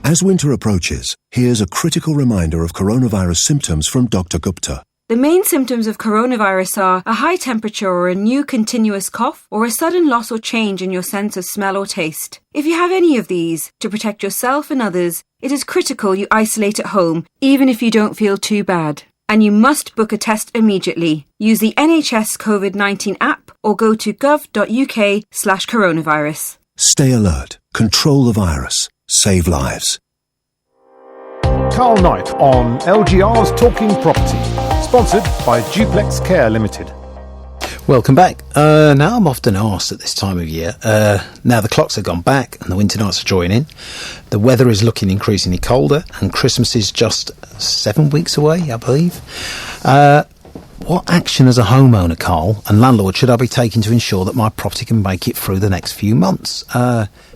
As winter approaches, here's a critical reminder of coronavirus symptoms from Dr. Gupta. The main symptoms of coronavirus are a high temperature or a new continuous cough or a sudden loss or change in your sense of smell or taste. If you have any of these, to protect yourself and others, it is critical you isolate at home, even if you don't feel too bad. And you must book a test immediately. Use the NHS COVID-19 app or go to gov.uk/coronavirus. Stay alert, control the virus, save lives. Carl Knipe on LGR's Talking Property, sponsored by Duplex Care Limited. Welcome back. Now I'm often asked at this time of year, now the clocks have gone back and the winter nights are drawing in, the weather is looking increasingly colder and Christmas is just 7 weeks away, I believe. What action as a homeowner, Carl, and landlord should I be taking to ensure that my property can make it through the next few months?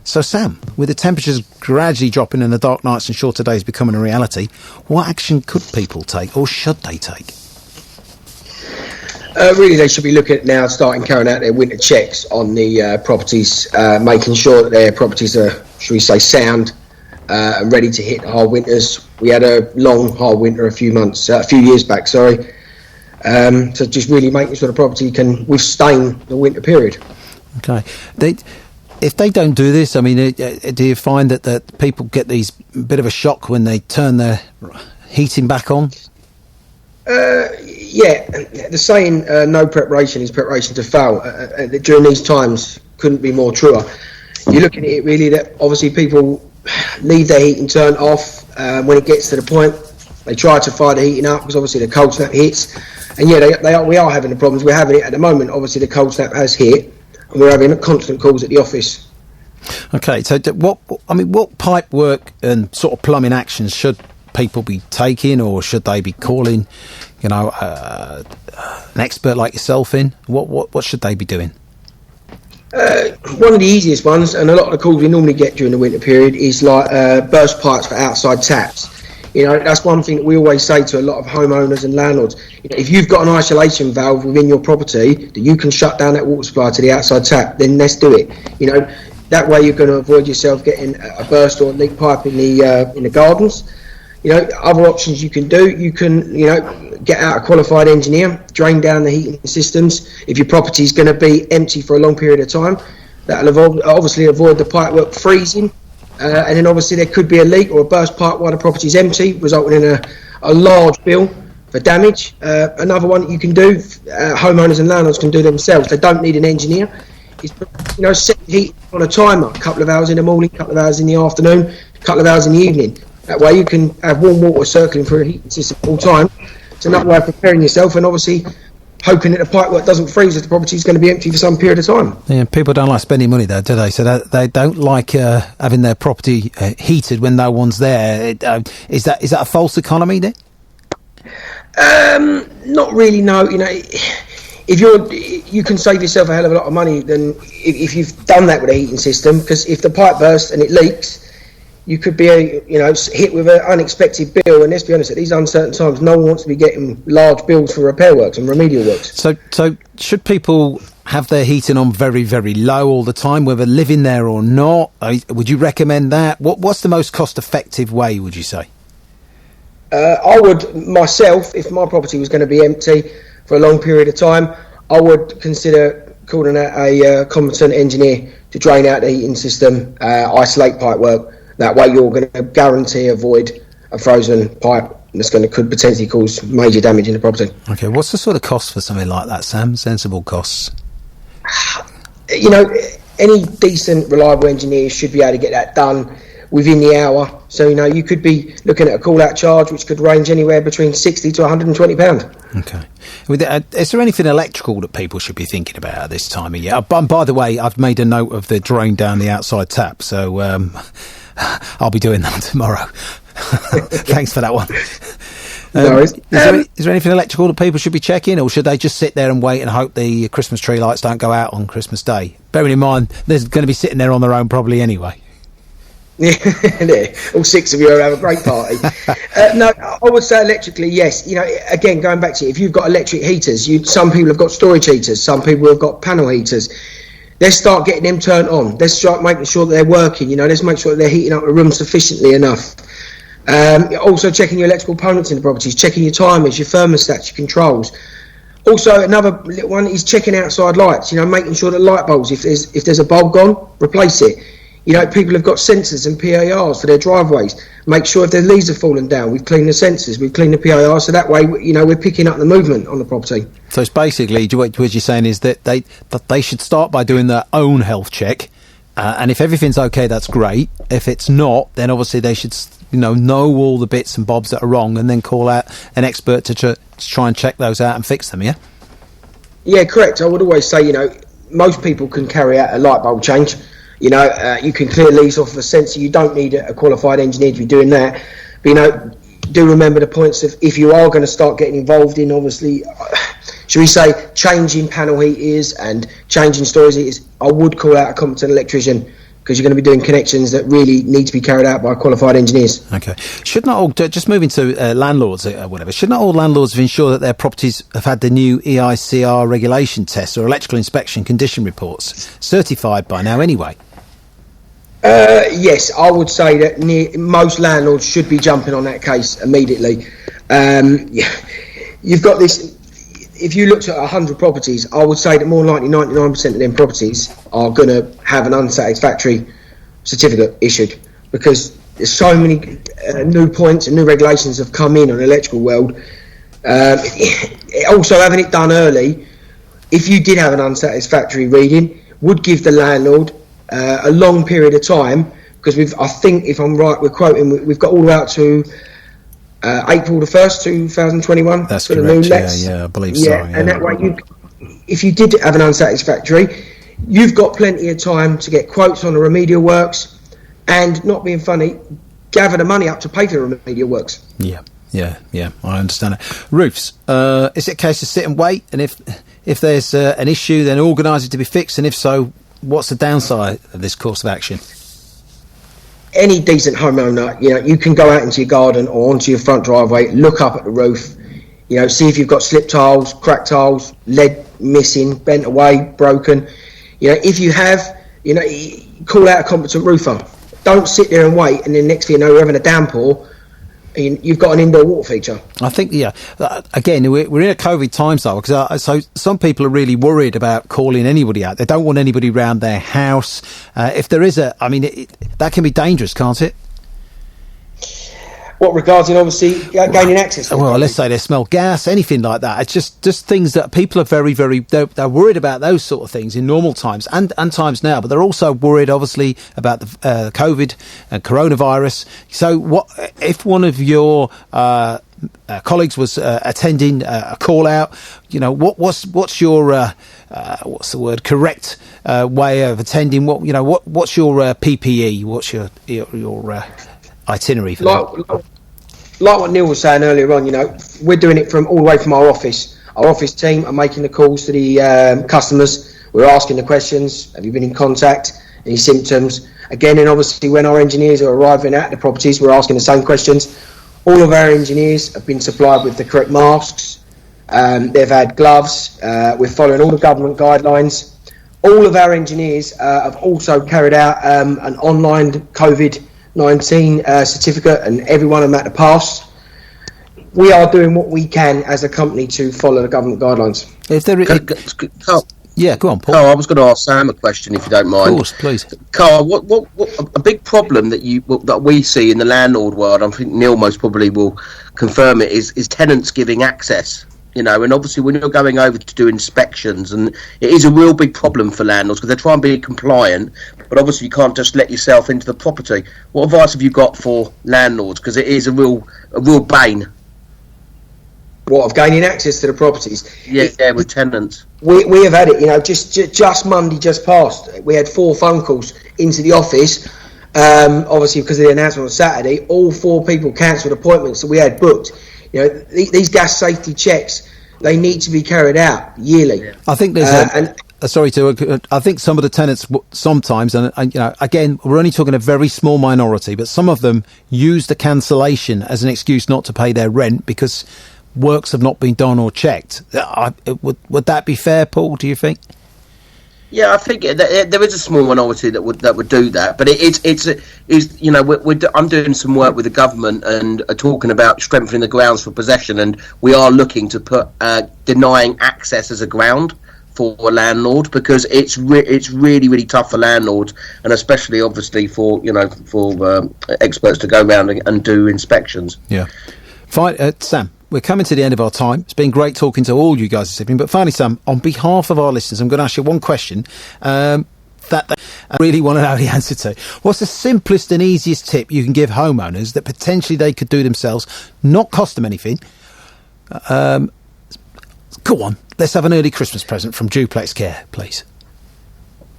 So Sam, with the temperatures gradually dropping and the dark nights and shorter days becoming a reality, what action could people take or should they take? Really, they should be looking at now starting carrying out their winter checks on the properties, making sure that their properties are, should we say, sound and ready to hit hard winters. We had a long hard winter a few years back, So just really making sure the property can withstand the winter period. Okay. If they don't do this, I mean, do you find that people get these bit of a shock when they turn their heating back on? Yeah, the saying, no preparation is preparation to fail. During these times, couldn't be more truer. You're looking at it really that obviously people leave their heating turned off when it gets to the point. They try to fire the heating up because obviously the cold snap hits. And yeah, we are having the problems. We're having it at the moment. Obviously the cold snap has hit and we're having constant calls at the office. Okay, so what pipe work and sort of plumbing actions should people be taking, or should they be calling an expert like yourself in? What should they be doing? One of the easiest ones, and a lot of the calls we normally get during the winter period, is like burst pipes for outside taps. That's one thing that we always say to a lot of homeowners and landlords. If you've got an isolation valve within your property that you can shut down that water supply to the outside tap, then let's do it. That way you're going to avoid yourself getting a burst or a leak pipe in the gardens. Other options you can do, you can, get out a qualified engineer, drain down the heating systems. If your property is going to be empty for a long period of time, that'll obviously avoid the pipework freezing. And then obviously there could be a leak or a burst pipe while the property is empty, resulting in a large bill for damage. Another one that you can do, homeowners and landlords can do themselves. They don't need an engineer. Is set the heat on a timer, a couple of hours in the morning, a couple of hours in the afternoon, a couple of hours in the evening. That way you can have warm water circling through a heating system all the time. It's another way of preparing yourself and obviously hoping that the pipework doesn't freeze if the property is going to be empty for some period of time. Yeah, people don't like spending money though, do they? So they don't like having their property heated when no one's there. Is that a false economy then? Not really, no. If you can save yourself a hell of a lot of money than if you've done that with a heating system, because if the pipe bursts and it leaks, you could be hit with an unexpected bill. And let's be honest, at these uncertain times, no one wants to be getting large bills for repair works and remedial works. So should people have their heating on very, very low all the time, whether living there or not? Would you recommend that? What's the most cost-effective way, would you say? I would, myself, if my property was going to be empty for a long period of time, I would consider calling out a competent engineer to drain out the heating system, isolate pipe work. That way you're going to guarantee avoid a frozen pipe that's could potentially cause major damage in the property. Okay, what's the sort of cost for something like that, Sam? Sensible costs? Any decent, reliable engineer should be able to get that done within the hour. So, you could be looking at a call-out charge which could range anywhere between £60 to £120. Okay. Is there anything electrical that people should be thinking about at this time of year? And by the way, I've made a note of the drain down the outside tap, so I'll be doing that tomorrow. Thanks for that one. No worries. Is there anything electrical that people should be checking, or should they just sit there and wait and hope the Christmas tree lights don't go out on Christmas Day? Bearing in mind, they're going to be sitting there on their own probably anyway. Yeah, all six of you will have a great party. No, I would say electrically, yes. Again, going back to it, if you've got electric heaters, some people have got storage heaters, some people have got panel heaters. Let's start getting them turned on. Let's start making sure that they're working. Let's make sure that they're heating up the room sufficiently enough. Also checking your electrical components in the properties, checking your timers, your thermostats, your controls. Also, another little one is checking outside lights. Making sure that light bulbs, if there's a bulb gone, replace it. People have got sensors and PARs for their driveways. Make sure if their leaves have fallen down, we've cleaned the sensors, we've cleaned the PARs, so that way, we're picking up the movement on the property. So it's basically, what you're saying is that they should start by doing their own health check, and if everything's okay, that's great. If it's not, then obviously they should, know all the bits and bobs that are wrong, and then call out an expert to try and check those out and fix them. Yeah. Yeah, correct. I would always say, most people can carry out a light bulb change. You can clear leaves off of a sensor. You don't need a qualified engineer to be doing that. But, do remember the points of if you are going to start getting involved in, obviously, should we say, changing panel heaters and changing storage heaters, I would call out a competent electrician, because you're going to be doing connections that really need to be carried out by qualified engineers. Okay. Should not all, just moving to landlords or whatever, should not all landlords ensure that their properties have had the new EICR regulation tests or electrical inspection condition reports certified by now anyway? Yes, I would say that most landlords should be jumping on that case immediately. You've got this. If you looked at 100 properties, I would say that more likely 99% of them properties are going to have an unsatisfactory certificate issued, because there's so many new points and new regulations have come in on the electrical world. Also, having it done early, if you did have an unsatisfactory reading, would give the landlord a long period of time, because I think, if I'm right, we've got all the way out to April the 1st, 2021. That's correct. New lets. Yeah, I believe so. Yeah, and that way, if you did have an unsatisfactory, you've got plenty of time to get quotes on the remedial works, and, not being funny, gather the money up to pay for the remedial works. Yeah. Yeah, I understand it. Roofs, is it a case of sit and wait? And if there's an issue, then organise it to be fixed? And if so, what's the downside of this course of action? Any decent homeowner, you can go out into your garden or onto your front driveway, look up at the roof, see if you've got slip tiles, cracked tiles, lead missing, bent away, broken. If you have, call out a competent roofer. Don't sit there and wait, and then next thing you know, you're having a downpour, and you've got an indoor water feature. I think, again, we're in a COVID time, because so some people are really worried about calling anybody out. They don't want anybody around their house. If there is that can be dangerous, can't it? What regarding, obviously, gaining access? Well, let's say they smell gas, anything like that. It's just things that people are very, very... They're worried about those sort of things in normal times and times now, but they're also worried, obviously, about the COVID and coronavirus. So what if one of your colleagues was attending a call-out? What's your... what's the word? Correct way of attending? What's your PPE? What's your itinerary for that? Like what Neil was saying earlier on, we're doing it from all the way from our office. Our office team are making the calls to the customers. We're asking the questions. Have you been in contact? Any symptoms? Again, and obviously when our engineers are arriving at the properties, we're asking the same questions. All of our engineers have been supplied with the correct masks. They've had gloves. We're following all the government guidelines. All of our engineers have also carried out an online COVID-19 certificate, and every one of them had to pass. We are doing what we can as a company to follow the government guidelines. Go on, Paul. Carl, I was going to ask Sam a question, if you don't mind. Of course, please. Carl, what a big problem that we see in the landlord world, I think Neil most probably will confirm it, is tenants giving access. And obviously when you're going over to do inspections, and it is a real big problem for landlords because they try and be compliant, but obviously you can't just let yourself into the property. What advice have you got for landlords? Because it is a real bane. What, of gaining access to the properties? Yeah, with tenants. We have had it, just Monday just passed. We had 4 phone calls into the office, obviously because of the announcement on Saturday. All 4 people cancelled appointments that we had booked. These gas safety checks, they need to be carried out yearly. I think there's I think some of the tenants sometimes, and again, we're only talking a very small minority, but some of them use the cancellation as an excuse not to pay their rent because works have not been done or checked. Would that be fair, Paul, do you think? Yeah, I think there is a small minority that would do that, but I'm doing some work with the government and talking about strengthening the grounds for possession, and we are looking to put denying access as a ground for a landlord, because it's really, really tough for landlords, and especially obviously for experts to go around and do inspections. Yeah, fine, Sam. We're coming to the end of our time. It's been great talking to all you guys this evening. But finally, Sam, on behalf of our listeners, I'm going to ask you one question that they really want to know the answer to. What's the simplest and easiest tip you can give homeowners that potentially they could do themselves, not cost them anything? Go on, let's have an early Christmas present from Duplex Care, please.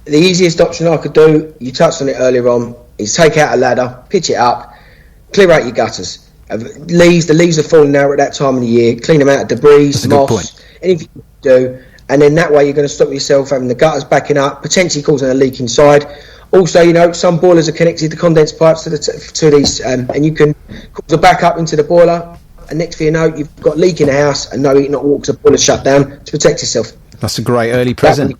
The easiest option I could do, you touched on it earlier on, is take out a ladder, pitch it up, clear out your gutters. The leaves are falling out at that time of the year. Clean them out of debris, moss, anything you do, and then that way you're going to stop yourself having the gutters backing up, potentially causing a leak inside. Also, some boilers are connected to condensed pipes to these, and you can cause a backup into the boiler. And next thing you know, you've got a leak in the house, and no heat, not water, the boiler shut down to protect yourself. That's a great early present.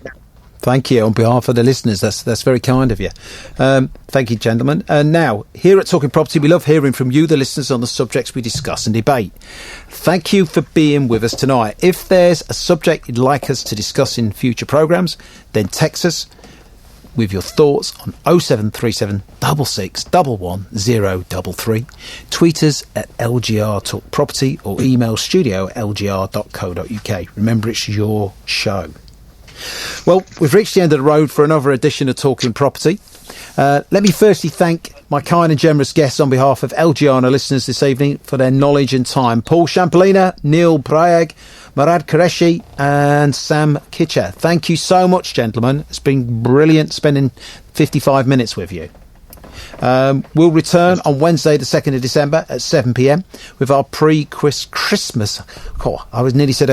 Thank you on behalf of the listeners. That's very kind of you. Thank you, gentlemen. And now, here at Talking Property, we love hearing from you, the listeners, on the subjects we discuss and debate. Thank you for being with us tonight. If there's a subject you'd like us to discuss in future programmes, then text us with your thoughts on 0737 66 11033. Tweet us at LGR Talk Property or email studio@lgr.co.uk. Remember, it's your show. Well, we've reached the end of the road for another edition of Talking Property. Let me firstly thank my kind and generous guests on behalf of LGR and our listeners this evening for their knowledge and time. Paul Champolina, Neil Bragg, Murad Qureshi and Sam Kitcher. Thank you so much, gentlemen. It's been brilliant spending 55 minutes with you. We'll return on Wednesday, the 2nd of December at 7 p.m. with our pre-Christmas. I was nearly said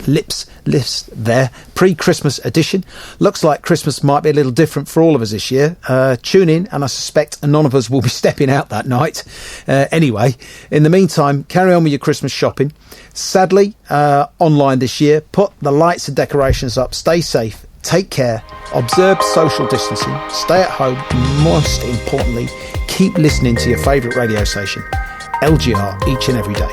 lips there. Pre-Christmas edition. Looks like Christmas might be a little different for all of us this year. Tune in, and I suspect none of us will be stepping out that night. Anyway, in the meantime, carry on with your Christmas shopping. Sadly, online this year, put the lights and decorations up. Stay safe. Take care, observe social distancing, stay at home, and most importantly, keep listening to your favourite radio station, LGR, each and every day.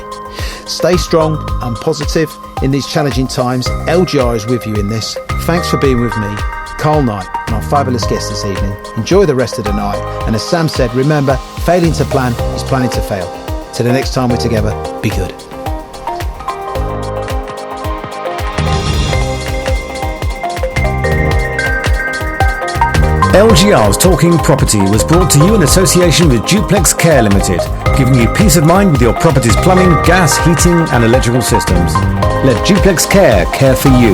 Stay strong and positive in these challenging times. LGR is with you in this. Thanks for being with me, Carl Knight, and our fabulous guest this evening. Enjoy the rest of the night, and as Sam said, remember, failing to plan is planning to fail. Till the next time we're together, be good. LGR's Talking Property was brought to you in association with Duplex Care Limited, giving you peace of mind with your property's plumbing, gas, heating and electrical systems. Let Duplex care for you.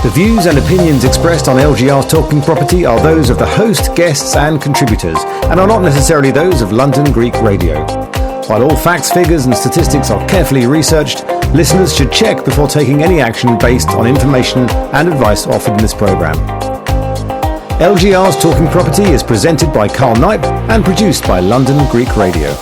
The views and opinions expressed on LGR's Talking Property are those of the host, guests and contributors, and are not necessarily those of London Greek Radio. While all facts, figures and statistics are carefully researched, listeners should check before taking any action based on information and advice offered in this programme. LGR's Talking Property is presented by Carl Knight and produced by London Greek Radio.